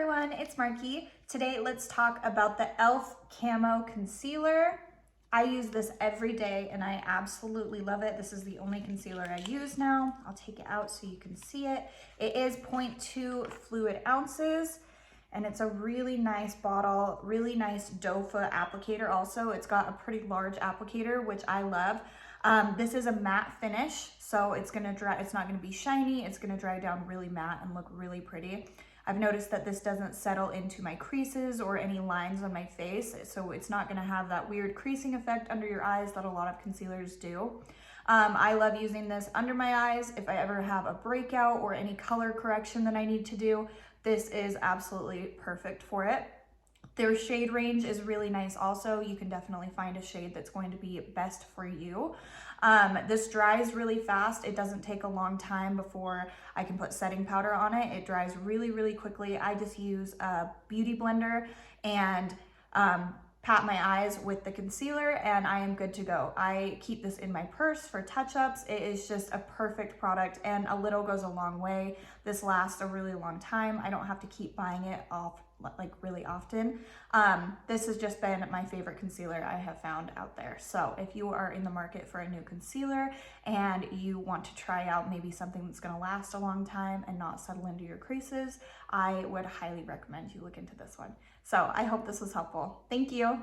everyone, it's Marky. Today let's talk about the e.l.f. Camo Concealer. I use this every day and I absolutely love it. This is the only concealer I use now. I'll take it out so you can see it. It is 0.2 fluid ounces and it's a really nice bottle, really nice doe foot applicator also. It's got a pretty large applicator, which I love. This is a matte finish, so it's gonna dry, it's not gonna be shiny, it's gonna dry down really matte and look really pretty. I've noticed that this doesn't settle into my creases or any lines on my face, so it's not gonna have that weird creasing effect under your eyes that a lot of concealers do. I love using this under my eyes. If I ever have a breakout or any color correction that I need to do, this is absolutely perfect for it. Their shade range is really nice also. You can definitely find a shade that's going to be best for you. This dries really fast. It doesn't take a long time before I can put setting powder on it. It dries really, really quickly. I just use a beauty blender and pat my eyes with the concealer and I am good to go. I keep this in my purse for touch-ups. It is just a perfect product and a little goes a long way. This lasts a really long time. I don't have to keep buying it off like really often. This has just been my favorite concealer I have found out there. So if you are in the market for a new concealer and you want to try out maybe something that's gonna last a long time and not settle into your creases, I would highly recommend you look into this one. So I hope this was helpful. Thank you.